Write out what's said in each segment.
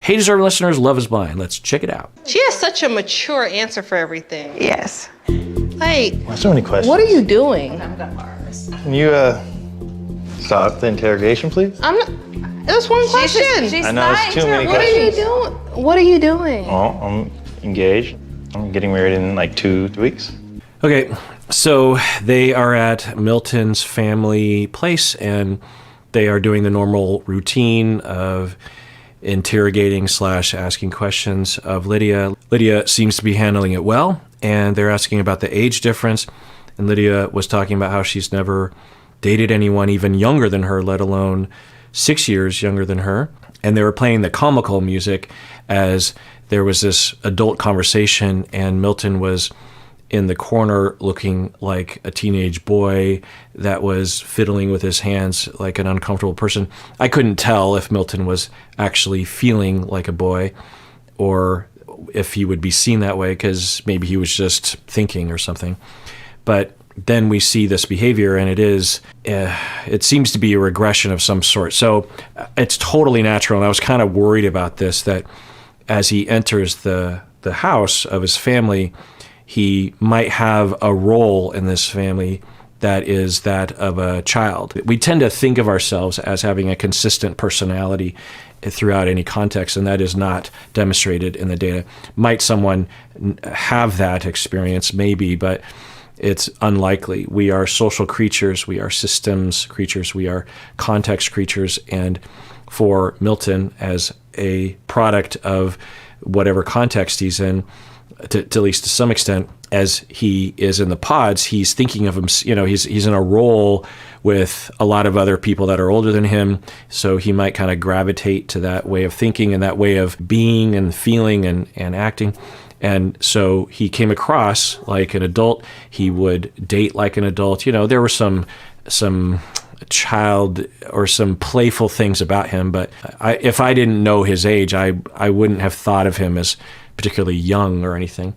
Hey, deserving listeners, Love is Blind. Let's check it out. She has such a mature answer for everything. Yes. Like, Why so many questions? what are you doing? Can you stop the interrogation, please? I'm not. That's one question. She's I know it's too many What are you doing? What are you doing? Well, I'm engaged. I'm getting married in like 2 weeks. Okay, so they are at Milton's family place, and they are doing the normal routine of interrogating / asking questions of Lydia. Lydia seems to be handling it well, and they're asking about the age difference. And Lydia was talking about how she's never dated anyone even younger than her, let alone 6 years younger than her. And they were playing the comical music as there was this adult conversation, and Milton was in the corner looking like a teenage boy that was fiddling with his hands like an uncomfortable person. I couldn't tell if Milton was actually feeling like a boy or if he would be seen that way, because maybe he was just thinking or something. But then we see this behavior, and it seems to be a regression of some sort. So it's totally natural, and I was kind of worried about this, that as he enters the house of his family, he might have a role in this family that is that of a child. We tend to think of ourselves as having a consistent personality throughout any context, and that is not demonstrated in the data. Might someone have that experience? Maybe, but it's unlikely. We are social creatures. We are systems creatures. We are context creatures. And for Milton, as a product of whatever context he's in, to at least to some extent, as he is in the pods, he's thinking of him, he's in a role with a lot of other people that are older than him. So he might kind of gravitate to that way of thinking and that way of being and feeling and acting. And so he came across like an adult. He would date like an adult. There were some child or some playful things about him, but if I didn't know his age, I wouldn't have thought of him as particularly young or anything.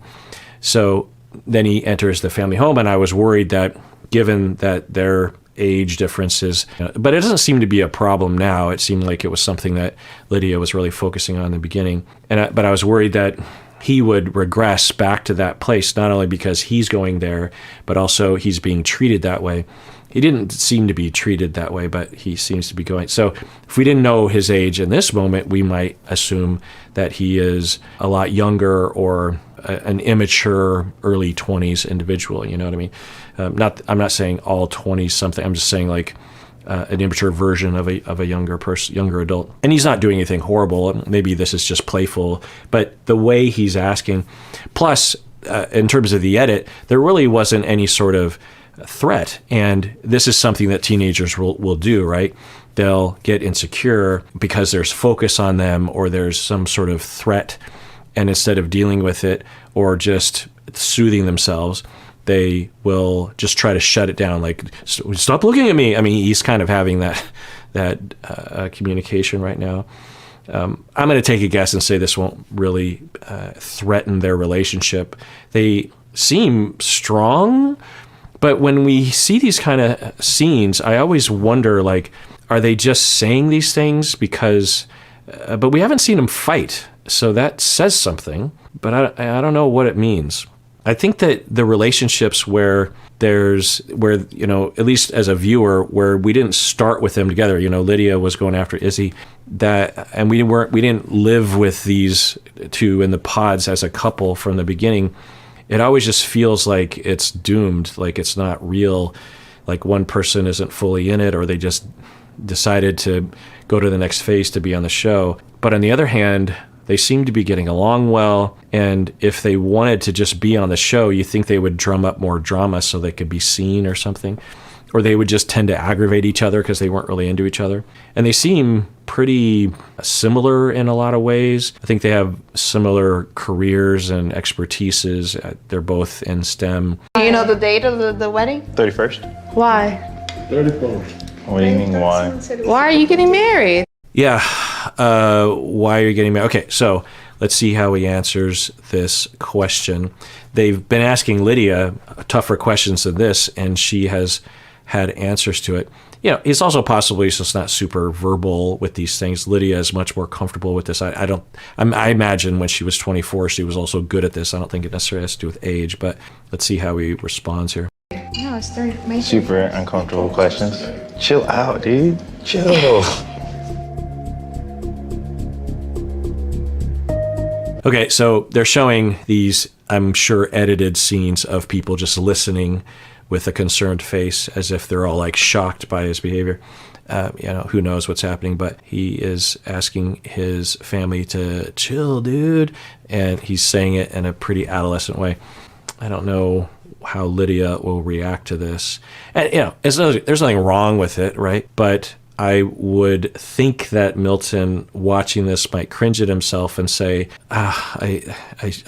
So then he enters the family home, and I was worried that given that their age differences, but it doesn't seem to be a problem now. It seemed like it was something that Lydia was really focusing on in the beginning. But I was worried that he would regress back to that place, not only because he's going there, but also he's being treated that way. He didn't seem to be treated that way, but he seems to be going. So if we didn't know his age in this moment, we might assume that he is a lot younger or an immature early 20s individual. You know what I mean? I'm not saying all 20s something. I'm just saying like an immature version of a younger person, younger adult. And he's not doing anything horrible. Maybe this is just playful, but the way he's asking, plus in terms of the edit, there really wasn't any sort of threat. And this is something that teenagers will do, right? They'll get insecure because there's focus on them or there's some sort of threat. And instead of dealing with it or just soothing themselves, they will just try to shut it down. Like, stop looking at me. I mean, he's kind of having that communication right now. I'm going to take a guess and say this won't really threaten their relationship. They seem strong, but when we see these kind of scenes, I always wonder, like, are they just saying these things because, but we haven't seen them fight. So that says something, but I don't know what it means. I think that the relationships where at least as a viewer, where we didn't start with them together, Lydia was going after Izzy, and we didn't live with these two in the pods as a couple from the beginning. It always just feels like it's doomed, like it's not real, like one person isn't fully in it, or they just decided to go to the next phase to be on the show. But on the other hand, they seem to be getting along well, and if they wanted to just be on the show, you think they would drum up more drama so they could be seen or something. Or they would just tend to aggravate each other because they weren't really into each other. And they seem pretty similar in a lot of ways. I think they have similar careers and expertises. They're both in STEM. Do you know the date of the wedding? 31st. Why? 31st. What do you mean, why? Why are you getting married? Yeah, why are you getting married? Okay, so let's see how he answers this question. They've been asking Lydia tougher questions than this, and she has had answers to it. he's also possibly just not super verbal with these things. Lydia is much more comfortable with this. I imagine when she was 24, she was also good at this. I don't think it necessarily has to do with age, but let's see how he responds here. No, it's 30. Super uncomfortable questions. Chill out, dude. Chill. Okay, so they're showing these, I'm sure, edited scenes of people just listening with a concerned face as if they're all like shocked by his behavior. Who knows what's happening, but he is asking his family to chill, dude. And he's saying it in a pretty adolescent way. I don't know how Lydia will react to this. And, there's nothing wrong with it, right? But I would think that Milton, watching this, might cringe at himself and say, I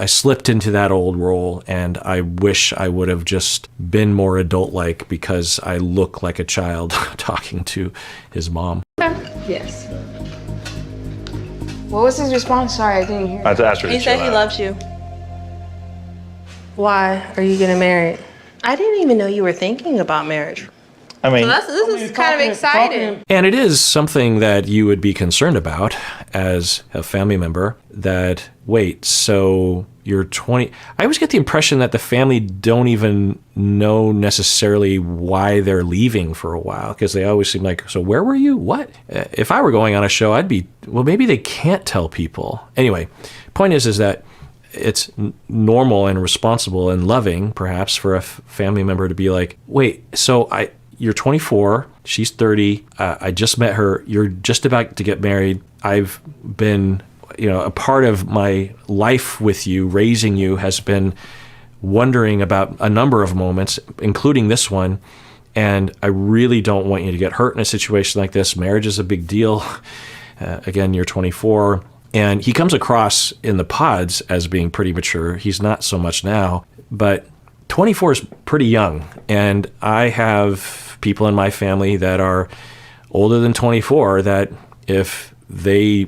slipped into that old role, and I wish I would have just been more adult-like because I look like a child talking to his mom. Yes. What was his response? Sorry, I didn't hear. I had to ask her to He chill said he out. loves you. Why are you getting married? I didn't even know you were thinking about marriage. I mean, So this is kind of exciting. And it is something that you would be concerned about as a family member, that, wait, so you're 20. I always get the impression that the family don't even know necessarily why they're leaving for a while, because they always seem like, so where were you? What? If I were going on a show, I'd be, well, maybe they can't tell people. Anyway, point is that it's normal and responsible and loving, perhaps, for a family member to be like, wait, so you're 24, she's 30, I just met her, you're just about to get married, I've been, a part of my life with you, raising you, has been wondering about a number of moments, including this one, and I really don't want you to get hurt in a situation like this. Marriage is a big deal. Again, you're 24. And he comes across in the pods as being pretty mature. He's not so much now, but 24 is pretty young. And I have people in my family that are older than 24 that if they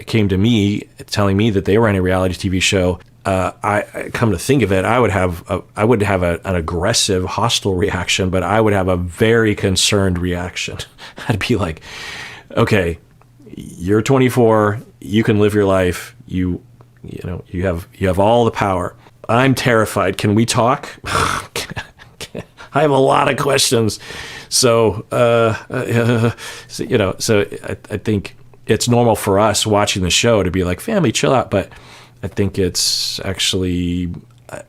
came to me telling me that they were on a reality TV show, I come to think of it, I would have an aggressive, hostile reaction, but I would have a very concerned reaction. I'd be like, okay, you're 24, you can live your life, you have all the power. I'm terrified. Can we talk? I have a lot of questions. So, so I think it's normal for us watching the show to be like, family, chill out. But I think it's actually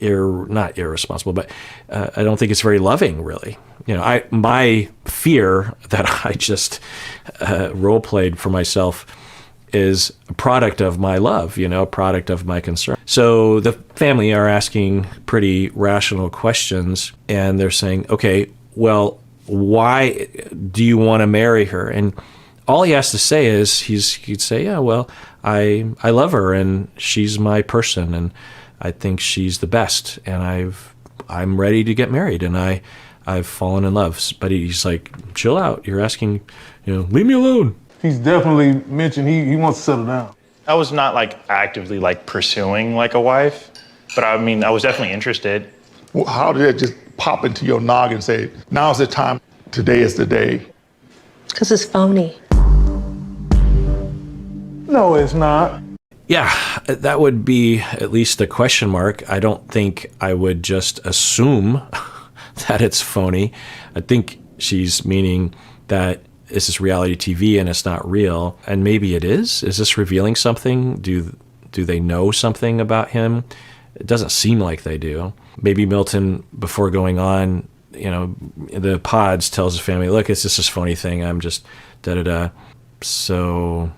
not irresponsible, but I don't think it's very loving, really. My fear that I just role played for myself is a product of my love, a product of my concern. So the family are asking pretty rational questions, and they're saying, okay, well, why do you want to marry her? And all he has to say is he'd say, yeah, well, I love her, and she's my person, and I think she's the best, and I'm ready to get married, and I've fallen in love. But he's like, chill out. You're asking, leave me alone. He's definitely mentioned he wants to settle down. I was not actively pursuing a wife, but I mean, I was definitely interested. Well, how did it just pop into your noggin and say, now's the time, today is the day? Because it's phony. No, it's not. Yeah, that would be at least a question mark. I don't think I would just assume that it's phony. I think she's meaning that this is reality TV and it's not real. And maybe it is. Is this revealing something? Do they know something about him? It doesn't seem like they do. Maybe Milton, before going on, the pods, tells his family, look, it's just this phony thing. I'm just da-da-da. So,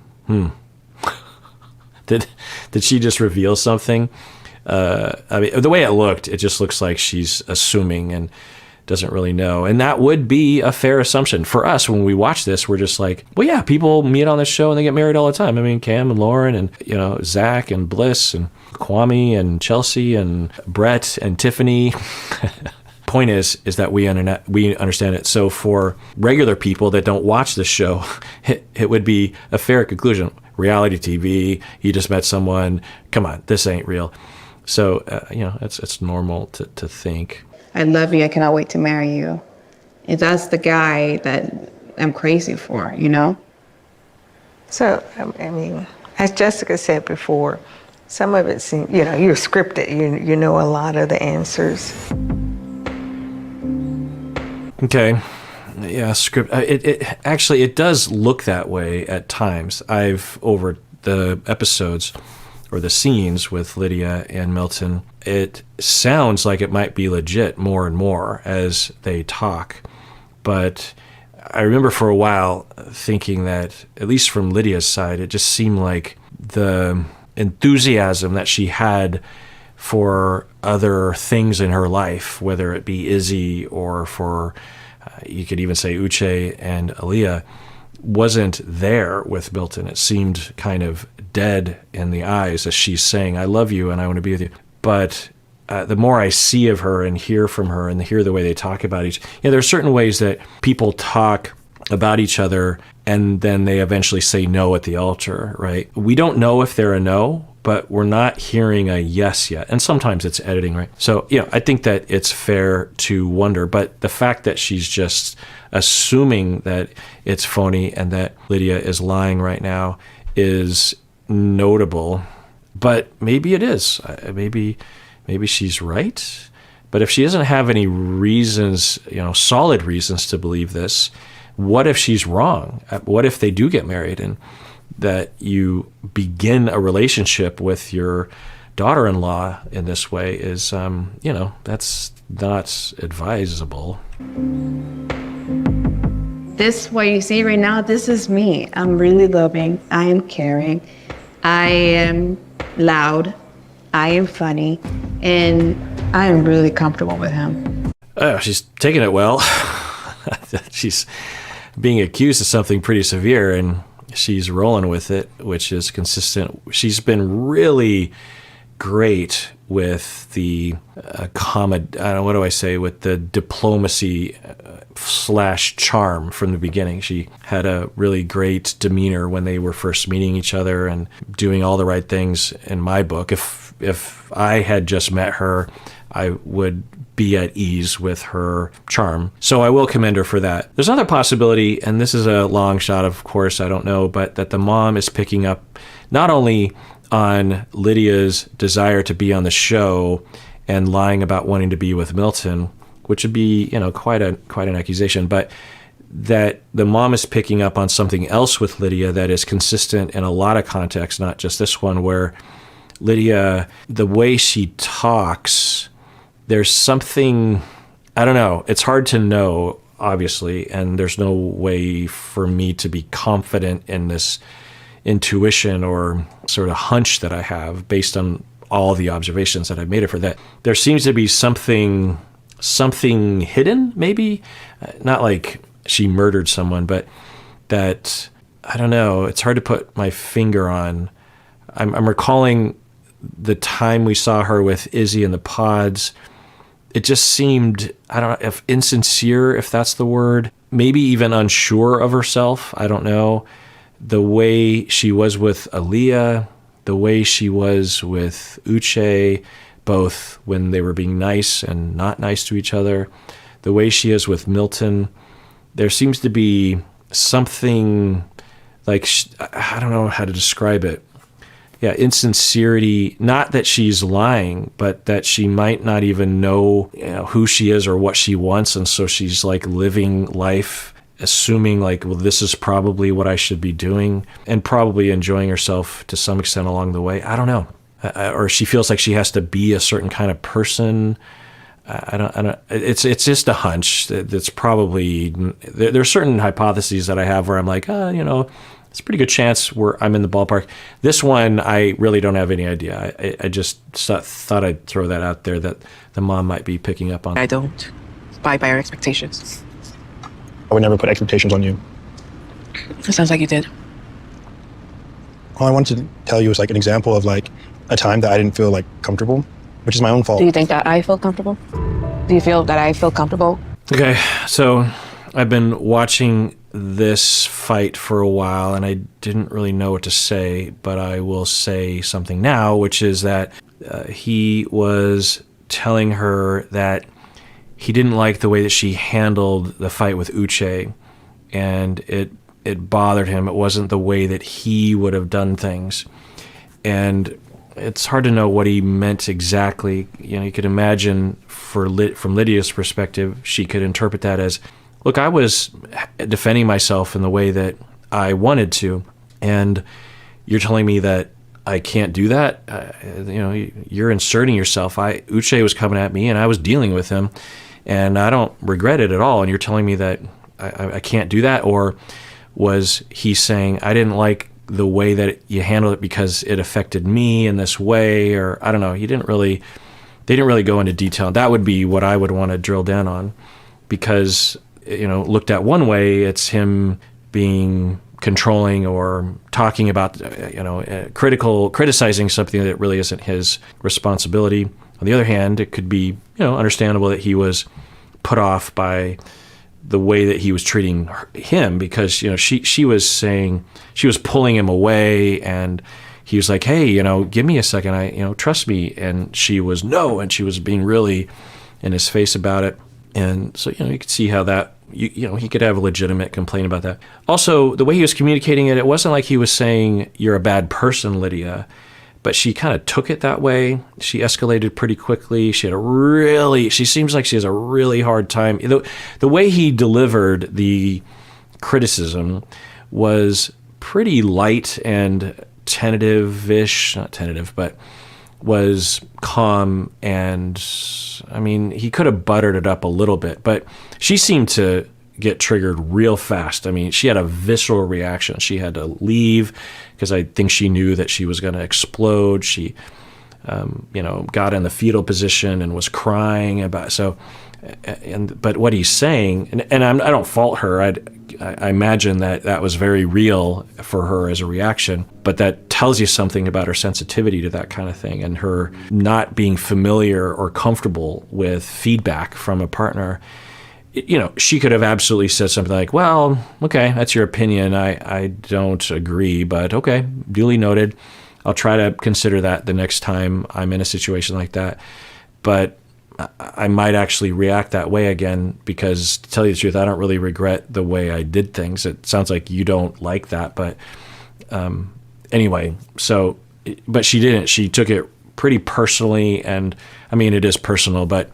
Did she just reveal something? I mean, the way it looked, it just looks like she's assuming and doesn't really know. And that would be a fair assumption. For us, when we watch this, we're just like, well, yeah, people meet on this show and they get married all the time. I mean, Cam and Lauren and, Zach and Bliss and Kwame and Chelsea and Brett and Tiffany. Point is that we understand it. So for regular people that don't watch this show, it would be a fair conclusion. Reality TV, he just met someone, come on, this ain't real. So, it's normal to think. I love you. I cannot wait to marry you. If that's the guy that am crazy for, you know? So, I mean, as Jessica said before, some of it seems, you know, you're scripted. You know a lot of the answers. Okay. Yeah, script. It does look that way at times. Over the episodes or the scenes with Lydia and Milton, it sounds like it might be legit more and more as they talk. But I remember for a while thinking that, at least from Lydia's side, it just seemed like the enthusiasm that she had for other things in her life, whether it be Izzy or for, you could even say Uche and Aaliyah, wasn't there with Milton. It seemed kind of dead in the eyes as she's saying, I love you and I want to be with you. But the more I see of her and hear from her and hear the way they talk about there are certain ways that people talk about each other and then they eventually say no at the altar, right? We don't know if they're a no, but we're not hearing a yes yet. And sometimes it's editing, right? So, I think that it's fair to wonder, but the fact that she's just assuming that it's phony and that Lydia is lying right now is notable, but maybe it is. Maybe she's right. But if she doesn't have any reasons, solid reasons to believe this, what if she's wrong? What if they do get married and that you begin a relationship with your daughter-in-law in this way is, that's not advisable. This, what you see right now, this is me. I'm really loving. I am caring. I am loud. I am funny. And I am really comfortable with him. Oh, she's taking it well. She's being accused of something pretty severe, and she's rolling with it, which is consistent. She's been really great with the with the diplomacy / charm from the beginning. She had a really great demeanor when they were first meeting each other and doing all the right things in my book. If I had just met her, I would be at ease with her charm. So I will commend her for that. There's another possibility, and this is a long shot, of course, I don't know, but that the mom is picking up not only on Lydia's desire to be on the show and lying about wanting to be with Milton, which would be, quite an accusation, but that the mom is picking up on something else with Lydia that is consistent in a lot of contexts, not just this one, where Lydia, the way she talks, there's something, I don't know, it's hard to know, obviously, and there's no way for me to be confident in this intuition or sort of hunch that I have based on all the observations that I've made of her, that there seems to be something hidden, maybe, not like she murdered someone, but that, I don't know, it's hard to put my finger on. I'm recalling the time we saw her with Izzy in the pods. It just seemed, I don't know if insincere, if that's the word, maybe even unsure of herself. I don't know. The way she was with Aaliyah, the way she was with Uche, both when they were being nice and not nice to each other, the way she is with Milton, there seems to be something like, I don't know how to describe it. Yeah, insincerity, not that she's lying, but that she might not even know, who she is or what she wants. And so she's like living life, assuming like, well, this is probably what I should be doing, and probably enjoying herself to some extent along the way. I don't know. Or she feels like she has to be a certain kind of person. I don't, it's just a hunch. That's probably, there's certain hypotheses that I have where I'm like, it's a pretty good chance I'm in the ballpark. This one, I really don't have any idea. I just thought I'd throw that out there, that the mom might be picking up on. I don't abide by your expectations. I would never put expectations on you. It sounds like you did. All I wanted to tell you was like an example of like a time that I didn't feel like comfortable, which is my own fault. Do you think that I feel comfortable? Do you feel that I feel comfortable? Okay, so I've been watching this fight for a while, and I didn't really know what to say, but I will say something now, which is that he was telling her that he didn't like the way that she handled the fight with Uche, and it bothered him. It wasn't the way that he would have done things. And it's hard to know what he meant exactly. You could imagine from Lydia's perspective, she could interpret that as, look, I was defending myself in the way that I wanted to, and you're telling me that I can't do that? You're inserting yourself. Uche was coming at me, and I was dealing with him, and I don't regret it at all, and you're telling me that I can't do that? Or was he saying, I didn't like the way that you handled it because it affected me in this way? Or I don't know. They didn't really go into detail. That would be what I would want to drill down on, because, looked at one way, it's him being controlling or talking about, criticizing something that really isn't his responsibility. On the other hand, it could be, understandable that he was put off by the way that he was treating him, because, she was saying, she was pulling him away, and he was like, hey, give me a second, trust me. And she was no, and she was being really in his face about it. And so, you could see how that, he could have a legitimate complaint about that. Also, the way he was communicating it, it wasn't like he was saying, you're a bad person, Lydia, but she kind of took it that way. She escalated pretty quickly. She seems like she has a really hard time. The way he delivered the criticism was pretty light and tentative-ish, not tentative, but was calm, and he could have buttered it up a little bit, but she seemed to get triggered real fast. She had a visceral reaction. She had to leave because I think she knew that she was going to explode. She, got in the fetal position and was crying about but what he's saying, and I don't fault her. I imagine that was very real for her as a reaction, but that tells you something about her sensitivity to that kind of thing, and her not being familiar or comfortable with feedback from a partner. She could have absolutely said something like, well, okay, that's your opinion. I don't agree, but okay, duly noted. I'll try to consider that the next time I'm in a situation like that. But I might actually react that way again, because to tell you the truth, I don't really regret the way I did things. It sounds like you don't like that, but anyway, but she didn't. She took it pretty personally, and it is personal, but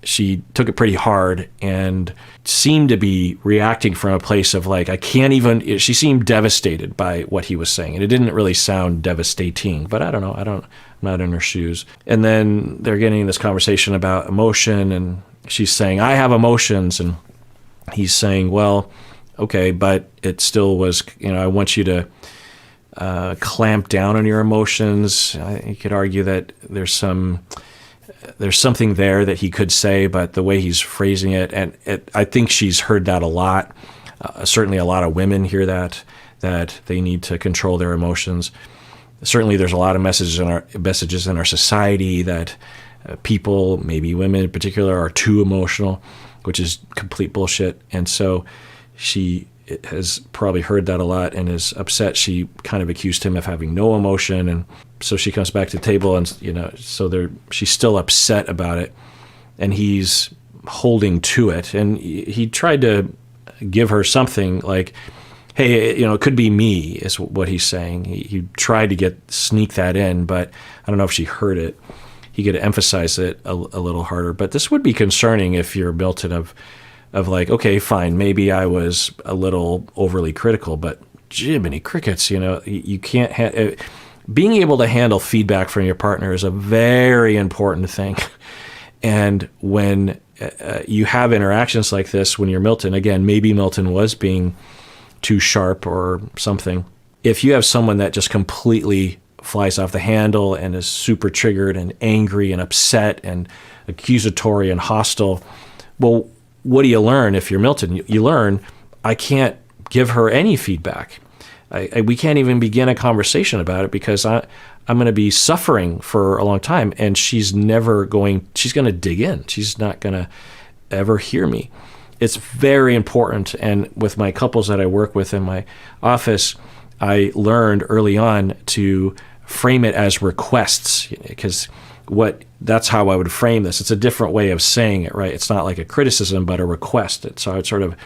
she took it pretty hard and seemed to be reacting from a place of like, she seemed devastated by what he was saying. And it didn't really sound devastating, but I don't know. I'm not in her shoes. And then they're getting in this conversation about emotion, and she's saying, I have emotions. And he's saying, well, okay, but it still was, I want you to clamp down on your emotions. You could argue that there's something there that he could say, but the way he's phrasing it, and I think she's heard that a lot. Certainly a lot of women hear that they need to control their emotions. Certainly there's a lot of messages in our society that people, maybe women in particular, are too emotional, which is complete bullshit. And so she has probably heard that a lot and is upset. She kind of accused him of having no emotion, and so she comes back to the table, and she's still upset about it, and he's holding to it. And he tried to give her something like, hey, it could be me, is what he's saying. He tried to sneak that in, but I don't know if she heard it. He could emphasize it a little harder. But this would be concerning if you're Milton of like, okay, fine, maybe I was a little overly critical, but Jiminy Crickets, you can't being able to handle feedback from your partner is a very important thing. And when you have interactions like this, when you're Milton, again, maybe Milton was being too sharp or something. If you have someone that just completely flies off the handle and is super triggered and angry and upset and accusatory and hostile, well, what do you learn if you're Milton? You learn, I can't give her any feedback. We can't even begin a conversation about it, because I'm going to be suffering for a long time, and she's going to dig in. She's not going to ever hear me. It's very important. And with my couples that I work with in my office, I learned early on to frame it as requests, because that's how I would frame this. It's a different way of saying it, right? It's not like a criticism, but a request. So I would sort of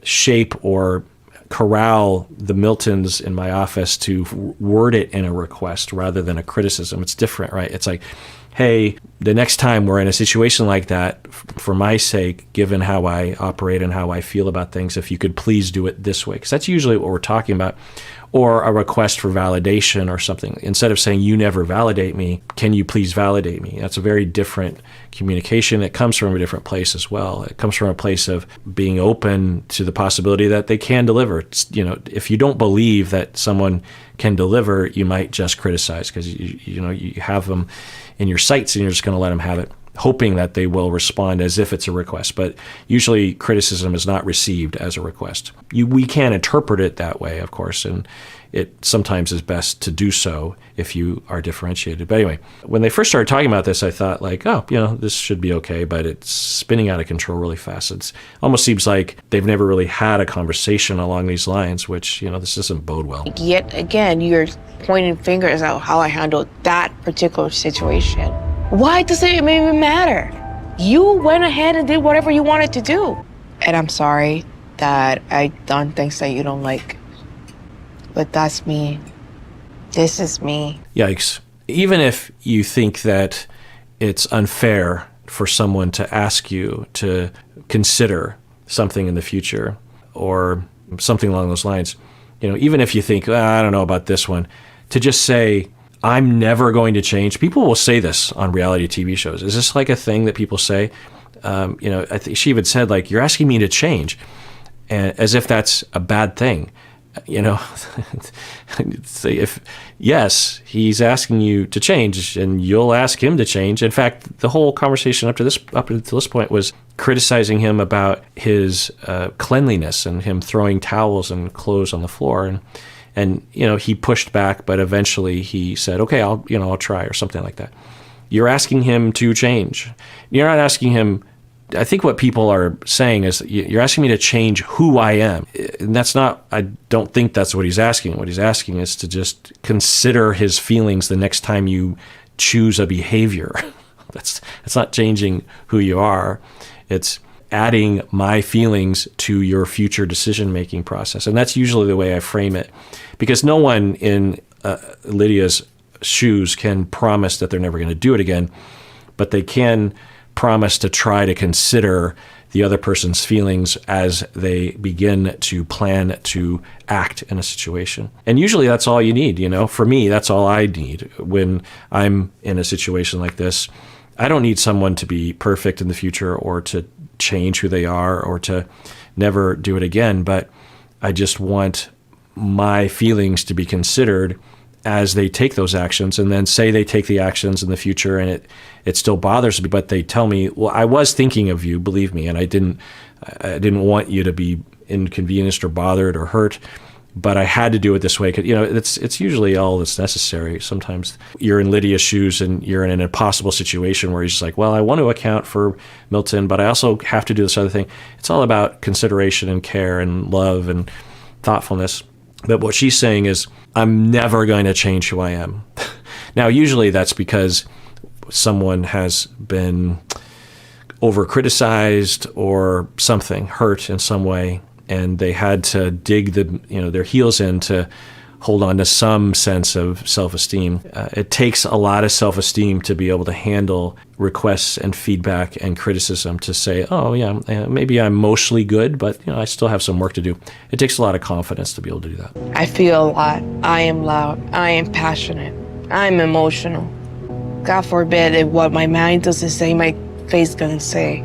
shape or corral the Miltons in my office to word it in a request rather than a criticism. It's different, right? It's like, hey, the next time we're in a situation like that, for my sake, given how I operate and how I feel about things, if you could please do it this way, because that's usually what we're talking about, or a request for validation or something. Instead of saying, you never validate me, can you please validate me? That's a very different communication. It comes from a different place as well. It comes from a place of being open to the possibility that they can deliver. If you don't believe that someone can deliver, you might just criticize because you have them in your sights and you're just going to let them have it, hoping that they will respond as if it's a request. But usually criticism is not received as a request. We can interpret it that way, of course, and it sometimes is best to do so if you are differentiated. But anyway, when they first started talking about this, I thought this should be okay, but it's spinning out of control really fast. It almost seems like they've never really had a conversation along these lines, which, this doesn't bode well. Yet again, you're pointing fingers at how I handled that particular situation. Why does it even matter? You went ahead and did whatever you wanted to do. And I'm sorry that I've done things that you don't like. But that's me. This is me. Yikes. Even if you think that it's unfair for someone to ask you to consider something in the future or something along those lines, even if you think, I don't know about this one, to just say, I'm never going to change. People will say this on reality TV shows. Is this like a thing that people say? I think she even said, you're asking me to change, and as if that's a bad thing. If yes, he's asking you to change, and you'll ask him to change. In fact, the whole conversation up until this point was criticizing him about his cleanliness and him throwing towels and clothes on the floor, and he pushed back, but eventually he said, "Okay, I'll try," or something like that. You're asking him to change. You're not asking him. I think what people are saying is, you're asking me to change who I am. And that's not, I don't think that's what he's asking. What he's asking is to just consider his feelings the next time you choose a behavior. That's not changing who you are. It's adding my feelings to your future decision-making process. And that's usually the way I frame it. Because no one in Lydia's shoes can promise that they're never going to do it again, but they can promise to try to consider the other person's feelings as they begin to plan to act in a situation. And usually that's all you need, For me, that's all I need when I'm in a situation like this. I don't need someone to be perfect in the future or to change who they are or to never do it again, but I just want my feelings to be considered as they take those actions, and then say they take the actions in the future and it still bothers me, but they tell me, well, I was thinking of you, believe me, and I didn't want you to be inconvenienced or bothered or hurt, but I had to do it this way. It's usually all that's necessary. Sometimes you're in Lydia's shoes and you're in an impossible situation where he's just like, well, I want to account for Milton, but I also have to do this other thing. It's all about consideration and care and love and thoughtfulness. But what she's saying is, I'm never going to change who I am. Now, usually that's because someone has been over-criticized or something, hurt in some way, and they had to dig their heels in to hold on to some sense of self-esteem. It takes a lot of self-esteem to be able to handle requests and feedback and criticism, to say, oh yeah, maybe I'm mostly good, but I still have some work to do. It takes a lot of confidence to be able to do that. I feel a lot. I am loud. I am passionate. I'm emotional. God forbid if what my mind doesn't say, my face gonna say.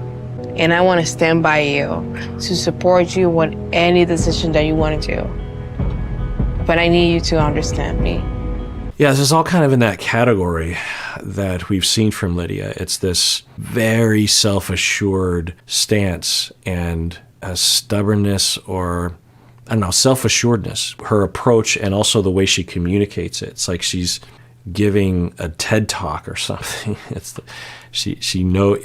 And I want to stand by you to support you with any decision that you want to do. But I need you to understand me. Yeah, this is all kind of in that category that we've seen from Lydia. It's this very self-assured stance and a stubbornness, or I don't know, self-assuredness, her approach, and also the way she communicates it. It's like she's giving a TED talk or something.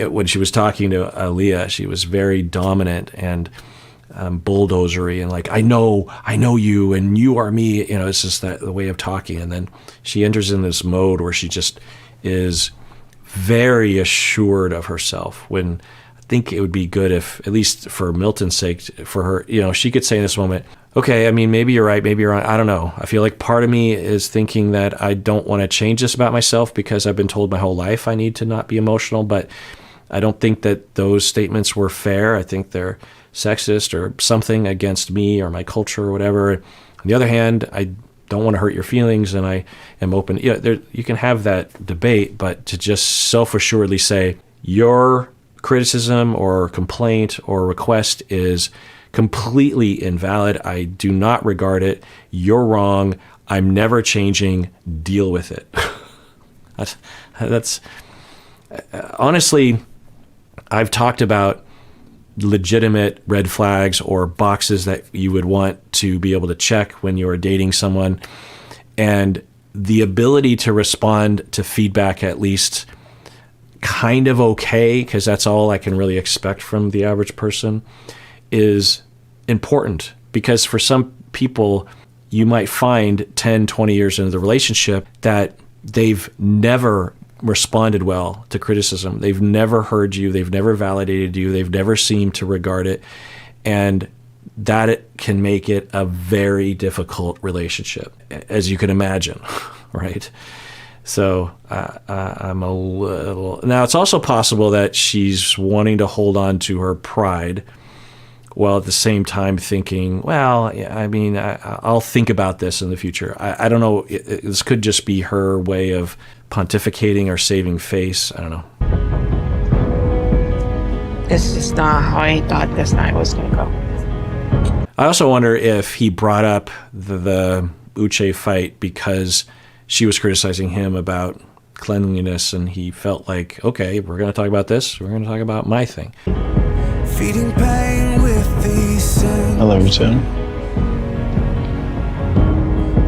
When she was talking to Aaliyah, she was very dominant and bulldozery and like, I know you and you are me. It's just the way of talking. And then she enters in this mode where she just is very assured of herself, when think it would be good if, at least for Milton's sake, for her, she could say in this moment, okay, I mean, maybe you're right, maybe you're wrong. I don't know. I feel like part of me is thinking that I don't want to change this about myself because I've been told my whole life I need to not be emotional, but I don't think that those statements were fair. I think they're sexist or something against me or my culture or whatever. On the other hand, I don't want to hurt your feelings, and I am open. You can have that debate, but to just self-assuredly say your criticism or complaint or request is completely invalid. I do not regard it. You're wrong. I'm never changing. Deal with it. That's honestly, I've talked about legitimate red flags or boxes that you would want to be able to check when you're dating someone. And the ability to respond to feedback at least kind of okay, because that's all I can really expect from the average person, is important. Because for some people, you might find 10, 20 years into the relationship that they've never responded well to criticism. They've never heard you. They've never validated you. They've never seemed to regard it. And that can make it a very difficult relationship, as you can imagine, right? So I'm a little... Now, it's also possible that she's wanting to hold on to her pride while at the same time thinking, well, I mean, I'll think about this in the future. I don't know. This could just be her way of pontificating or saving face. I don't know. This is not how I thought this night was going to go. I also wonder if he brought up the Uche fight because she was criticizing him about cleanliness, and he felt like, okay, we're going to talk about this. We're going to talk about my thing. Feeding pain with these sins. I love you too.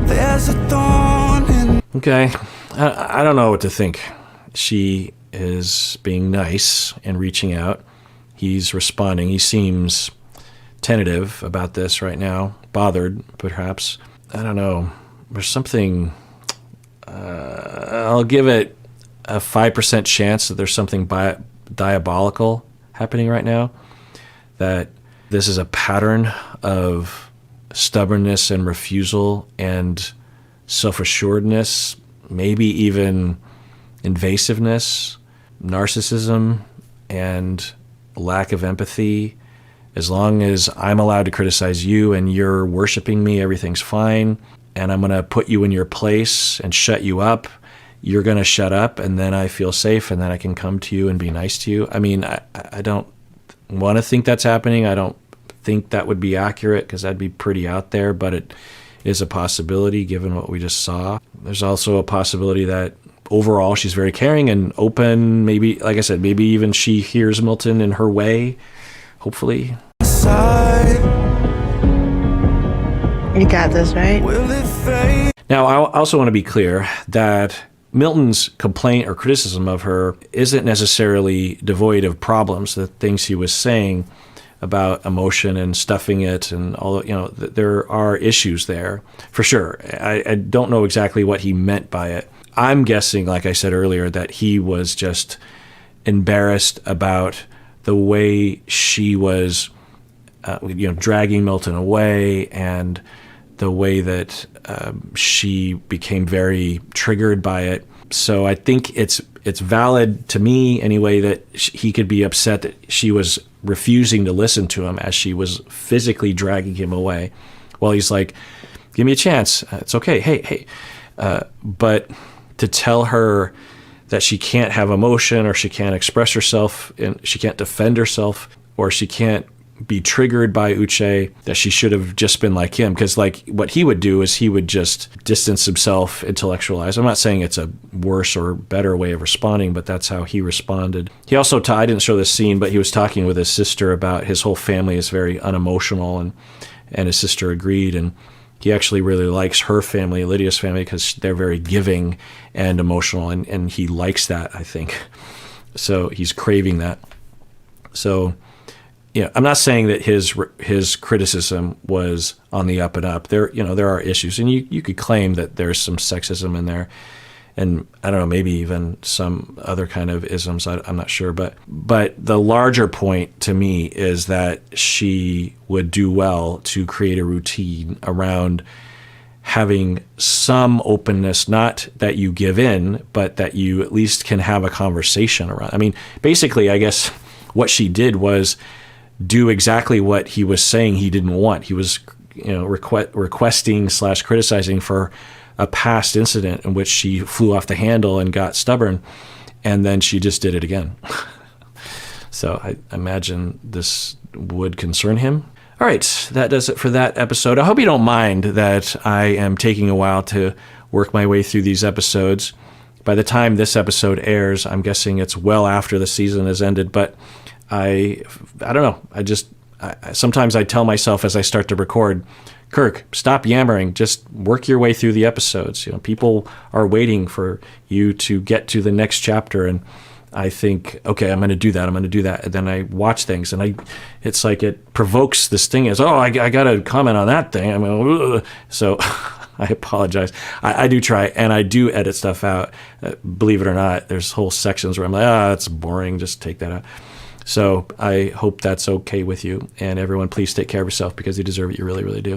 There's a thorn in... Okay, I don't know what to think. She is being nice and reaching out. He's responding. He seems tentative about this right now, bothered perhaps. I don't know. There's something... I'll give it a 5% chance that there's something diabolical happening right now, that this is a pattern of stubbornness and refusal and self-assuredness, maybe even invasiveness, narcissism, and lack of empathy. As long as I'm allowed to criticize you and you're worshiping me, everything's fine, and I'm going to put you in your place and shut you up, you're going to shut up, and then I feel safe, and then I can come to you and be nice to you. I mean, I don't want to think that's happening. I don't think that would be accurate because that'd be pretty out there, but it is a possibility given what we just saw. There's also a possibility that overall she's very caring and open. Maybe, like I said, maybe even she hears Milton in her way, hopefully. You got this, right? Now, I also want to be clear that Milton's complaint or criticism of her isn't necessarily devoid of problems. The things he was saying about emotion and stuffing it and all, there are issues there for sure. I don't know exactly what he meant by it. I'm guessing, like I said earlier, that he was just embarrassed about the way she was, dragging Milton away, and the way that she became very triggered by it. So I think it's valid to me anyway that he could be upset that she was refusing to listen to him as she was physically dragging him away. Well, he's like, give me a chance. It's okay. Hey. But to tell her that she can't have emotion, or she can't express herself, and she can't defend herself, or she can't be triggered by Uche, that she should have just been like him. Because like what he would do is he would just distance himself, intellectualize. I'm not saying it's a worse or better way of responding, but that's how he responded. He also, I didn't show this scene, but he was talking with his sister about his whole family is very unemotional, and his sister agreed. And he actually really likes her family, Lydia's family, because they're very giving and emotional, and he likes that, I think. So he's craving that. So, I'm not saying that his criticism was on the up and up. There are issues, and you could claim that there's some sexism in there, and I don't know, maybe even some other kind of isms. I'm not sure, but the larger point to me is that she would do well to create a routine around having some openness, not that you give in, but that you at least can have a conversation around. I mean, basically, I guess what she did was do exactly what he was saying he didn't want. He was, requesting / criticizing for a past incident in which she flew off the handle and got stubborn, and then she just did it again. So I imagine this would concern him. All right, that does it for that episode. I hope you don't mind that I am taking a while to work my way through these episodes. By the time this episode airs, I'm guessing it's well after the season has ended, but I don't know. Sometimes I tell myself as I start to record, Kirk, stop yammering. Just work your way through the episodes. People are waiting for you to get to the next chapter, and I think, okay, I'm going to do that. And then I watch things, and it's like it provokes this thing as, I got to comment on that thing. I mean, so I apologize. I do try, and I do edit stuff out. Believe it or not, there's whole sections where I'm like, that's boring. Just take that out. So I hope that's okay with you. And everyone, please take care of yourself because you deserve it. You really, really do.